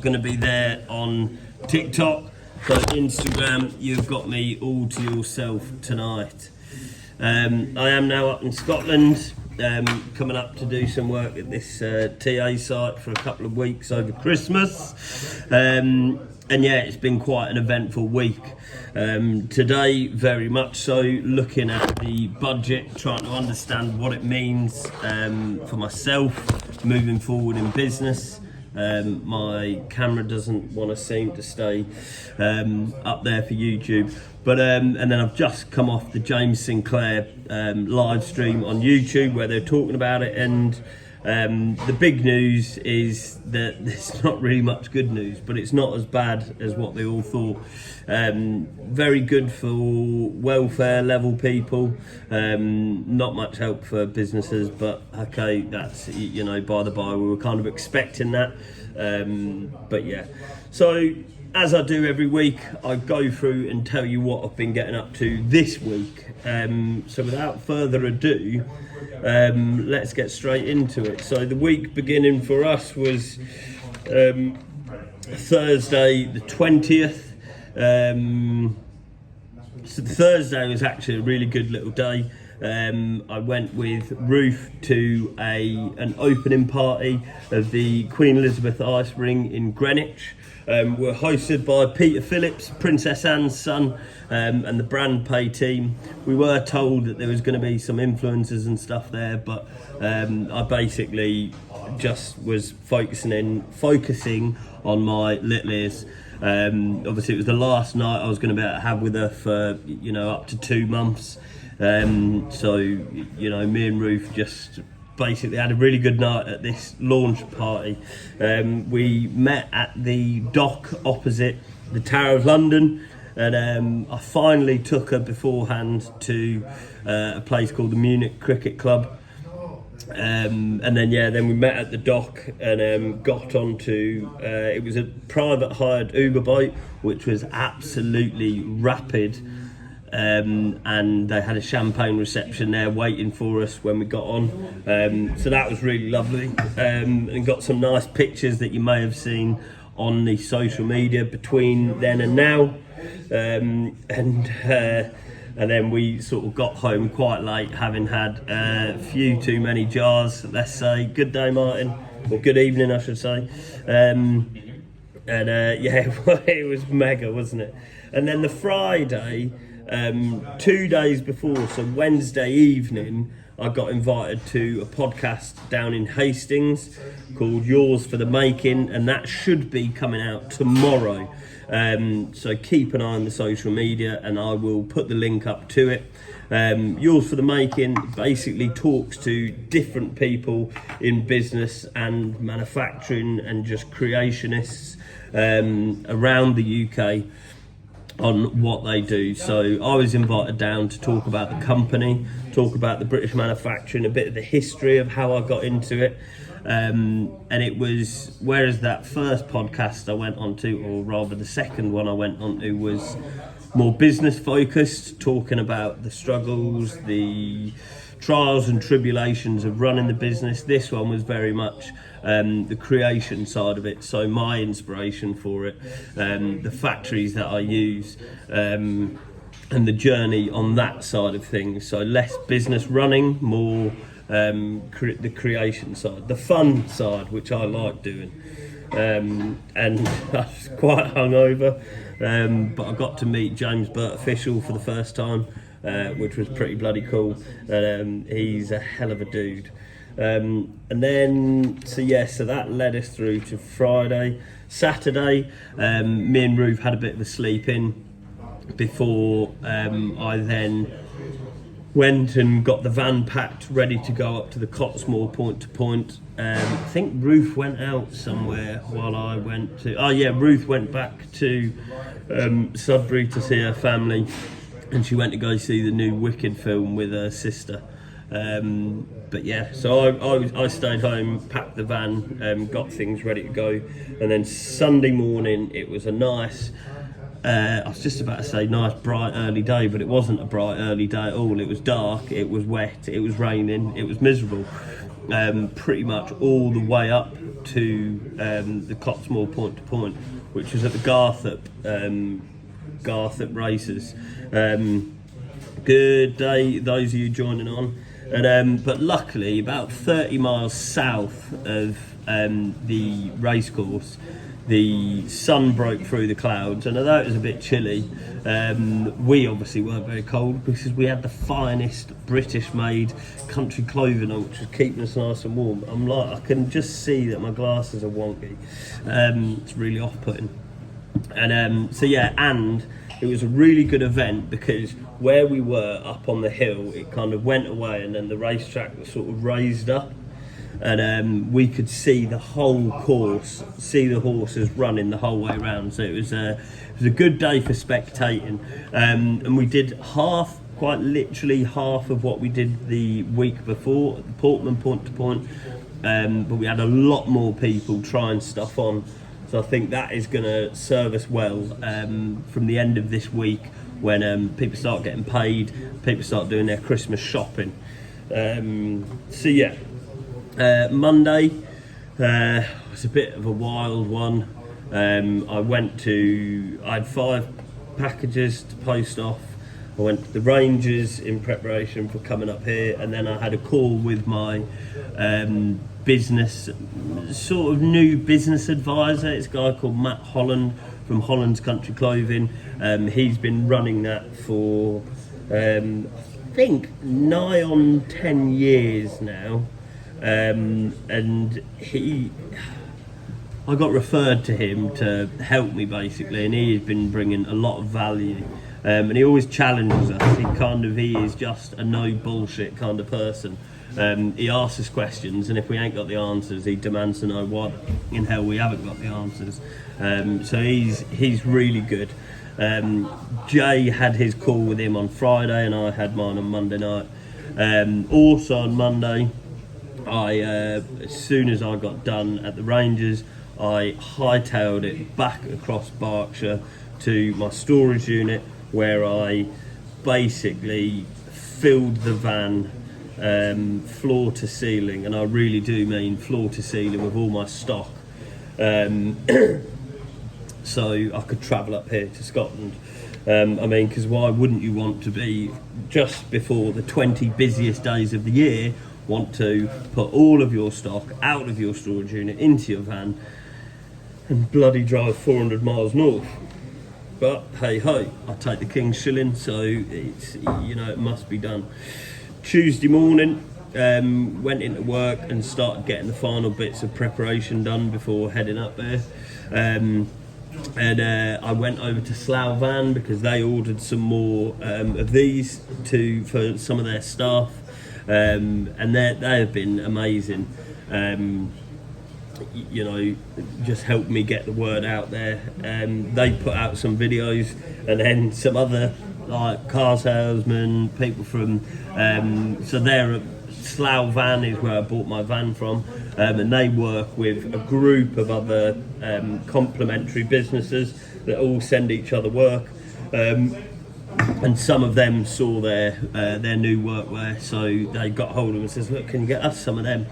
Going to be there on TikTok, so Instagram. You've got me all to yourself tonight. I am now up in Scotland, coming up to do some work at this TA site for a couple of weeks over Christmas. And yeah, it's been quite an eventful week. Today, very much so, looking at the budget, trying to understand what it means for myself moving forward in business. My camera doesn't want to seem to stay up there for YouTube. But and then I've just come off the James Sinclair live stream on YouTube where they're talking about it, and the big news is that there's not really much good news, but it's not as bad as what they all thought. Very good for welfare level people, not much help for businesses, but okay, that's, you know, by the by, we were kind of expecting that. But yeah, so as I do every week, I go through and tell you what I've been getting up to this week. So without further ado, let's get straight into it. So the week beginning for us was Thursday the 20th. So Thursday was actually a really good little day. I went with Ruth to an opening party of the Queen Elizabeth Ice Ring in Greenwich. We're hosted by Peter Phillips, Princess Anne's son, and the BrandPay team. We were told that there was going to be some influencers and stuff there, but I basically just was focusing on my little ears. Obviously, it was the last night I was going to be able to have with her for, you know, up to 2 months. So, you know, me and Ruth just basically had a really good night at this launch party. We met at the dock opposite the Tower of London, and I finally took her beforehand to a place called the Munich Cricket Club. And then we met at the dock and got onto it was a private hired Uber boat, which was absolutely rapid. And they had a champagne reception there waiting for us when we got on, so that was really lovely, and got some nice pictures that you may have seen on the social media between then and now, and then we sort of got home quite late, having had a few too many jars, let's say. Good day, Martin, or good evening I should say. Yeah, it was mega, wasn't it? And then the Friday, 2 days before, so Wednesday evening, I got invited to a podcast down in Hastings called Yours for the Making, and that should be coming out tomorrow. So keep an eye on the social media and I will put the link up to it. Yours for the Making basically talks to different people in business and manufacturing and just creationists around the UK on what they do. So I was invited down to talk about the company, talk about the British manufacturing, a bit of the history of how I got into it. And it was, whereas that first podcast I went on to, or rather the second one I went on to, was more business focused, talking about the struggles, the trials and tribulations of running the business. This one was very much the creation side of it, so my inspiration for it, the factories that I use, and the journey on that side of things. So less business running, more the creation side, the fun side, which I like doing. And I was quite hungover, but I got to meet James Burt official for the first time, which was pretty bloody cool. He's a hell of a dude. And then, so that led us through to Friday. Saturday, me and Ruth had a bit of a sleep in before I then went and got the van packed, ready to go up to the Cottesmore point to point. I think Ruth went out somewhere while I went to... Ruth went back to Sudbury to see her family, and she went to go see the new Wicked film with her sister. But yeah, so I stayed home, packed the van, got things ready to go, and then Sunday morning it was a nice I was just about to say nice bright early day, but it wasn't a bright early day at all. It was dark, it was wet, it was raining, it was miserable. Pretty much all the way up to the Cottesmore point to point, which was at the Garthup races. Good day, those of you joining on. And but luckily, about 30 miles south of the racecourse, the sun broke through the clouds, and although it was a bit chilly, we obviously weren't very cold because we had the finest British-made country clothing on, which was keeping us nice and warm. I can just see that my glasses are wonky. It's really off-putting. And so yeah, and it was a really good event because where we were up on the hill, it kind of went away, and then the racetrack was sort of raised up. And we could see the whole course, see the horses running the whole way around. So it was a good day for spectating. And we did quite literally half of what we did the week before at the Portman point to point. But we had a lot more people trying stuff on. So I think that is going to serve us well from the end of this week when people start getting paid, people start doing their Christmas shopping. So yeah. Monday was a bit of a wild one. I had 5 packages to post off. I went to the Rangers in preparation for coming up here, and then I had a call with my new business advisor. It's a guy called Matt Holland from Holland's Country Clothing. He's been running that for I think nigh on 10 years now. And I got referred to him to help me basically, and he has been bringing a lot of value. And he always challenges us. He is just a no bullshit kind of person. He asks us questions, and if we ain't got the answers, he demands to know what in hell we haven't got the answers. So he's really good. Jay had his call with him on Friday, and I had mine on Monday night. Also on Monday, as soon as I got done at the Rangers, I hightailed it back across Berkshire to my storage unit, where I basically filled the van floor to ceiling, and I really do mean floor to ceiling, with all my stock, so I could travel up here to Scotland. Because why wouldn't you want to be, just before the 20 busiest days of the year, want to put all of your stock out of your storage unit into your van and bloody drive 400 miles north? But hey ho, I take the king's shilling, so it's, it must be done. Tuesday morning, went into work and started getting the final bits of preparation done before heading up there. And I went over to Slough Van because they ordered some more of these for some of their staff. And they have been amazing. Just helped me get the word out there. They put out some videos, and then some other like car salesmen, people from. So they're at Slough Van is where I bought my van from, and they work with a group of other complementary businesses that all send each other work. And some of them saw their new workwear, so they got hold of them and says, "Look, can you get us some of them?"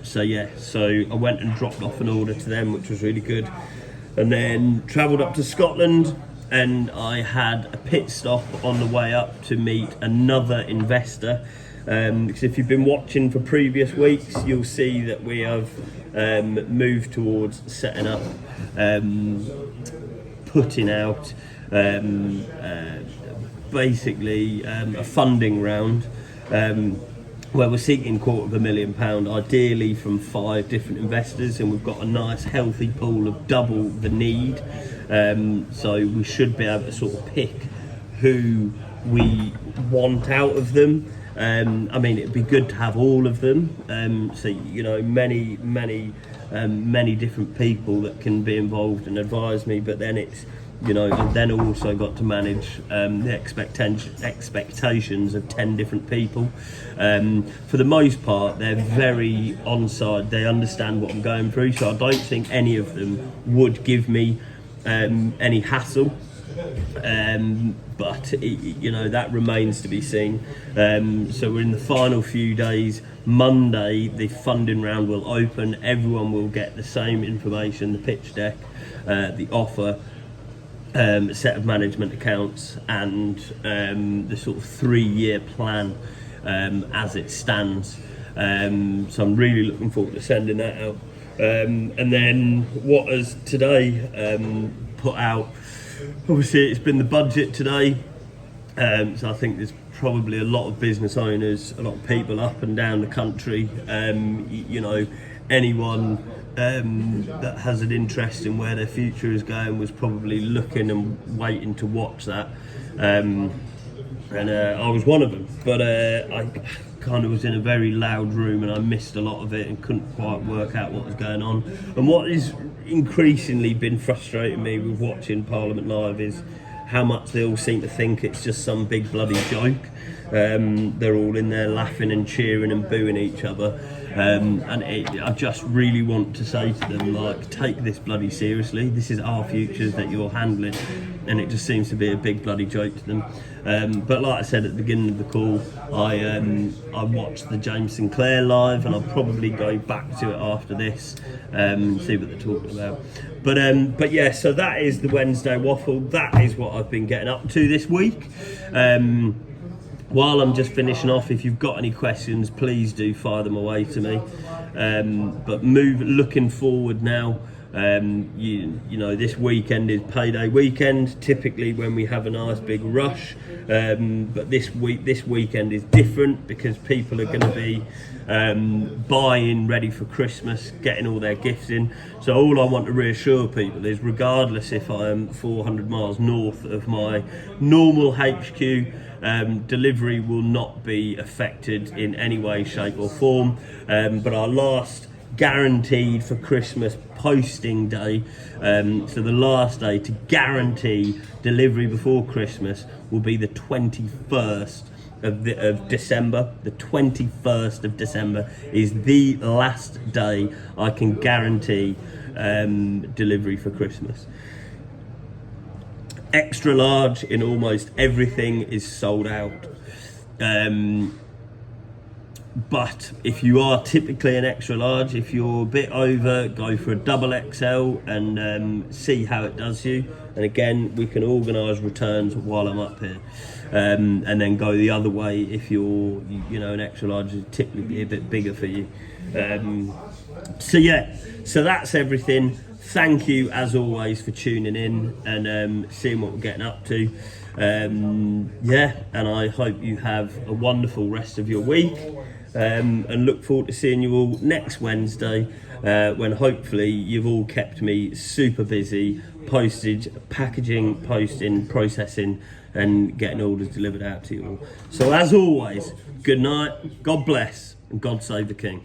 So I went and dropped off an order to them, which was really good, and then travelled up to Scotland, and I had a pit stop on the way up to meet another investor. Because if you've been watching for previous weeks, you'll see that we have moved towards setting up, putting out. Basically a funding round where we're seeking £250,000, ideally from 5 different investors, and we've got a nice healthy pool of double the need, so we should be able to sort of pick who we want out of them. It'd be good to have all of them, so many different people that can be involved and advise me, but then it's I've then also got to manage the expectations of 10 different people. For the most part, they're very on side. They understand what I'm going through, so I don't think any of them would give me any hassle. But that remains to be seen. So we're in the final few days. Monday the funding round will open. Everyone will get the same information, the pitch deck, the offer, set of management accounts, and the sort of 3-year plan as it stands. So I'm really looking forward to sending that out. And then what has today put out, obviously it's been the budget today, so I think there's probably a lot of business owners, a lot of people up and down the country, anyone that has an interest in where their future is going was probably looking and waiting to watch that, and I was one of them, but I kind of was in a very loud room and I missed a lot of it and couldn't quite work out what was going on. And what has increasingly been frustrating me with watching Parliament Live is how much they all seem to think it's just some big bloody joke. They're all in there laughing and cheering and booing each other, I just really want to say to them, like, take this bloody seriously. This is our futures that you're handling, and it just seems to be a big bloody joke to them. But like I said at the beginning of the call, I watched the James Sinclair live, and I'll probably go back to it after this and see what they're talking about. But yeah, so that is the Wednesday Waffle. That is what I've been getting up to this week. While I'm just finishing off, if you've got any questions, please do fire them away to me. But looking forward now. This weekend is payday weekend, typically when we have a nice big rush, but this weekend is different because people are going to be buying ready for Christmas, getting all their gifts in. So all I want to reassure people is, regardless if I am 400 miles north of my normal HQ, delivery will not be affected in any way, shape or form, but our last guaranteed for Christmas posting day, so the last day to guarantee delivery before Christmas will be the 21st of December. The 21st of December is the last day I can guarantee delivery for Christmas. Extra large in almost everything is sold out. But if you are typically an extra large, if you're a bit over, go for a double XL and see how it does you. And again, we can organise returns while I'm up here, and then go the other way if you're, an extra large is typically be a bit bigger for you. So that's everything. Thank you as always for tuning in and seeing what we're getting up to. And I hope you have a wonderful rest of your week, and look forward to seeing you all next Wednesday, when hopefully you've all kept me super busy, postage, packaging, posting, processing and getting orders delivered out to you all. So as always, good night, God bless and God save the King.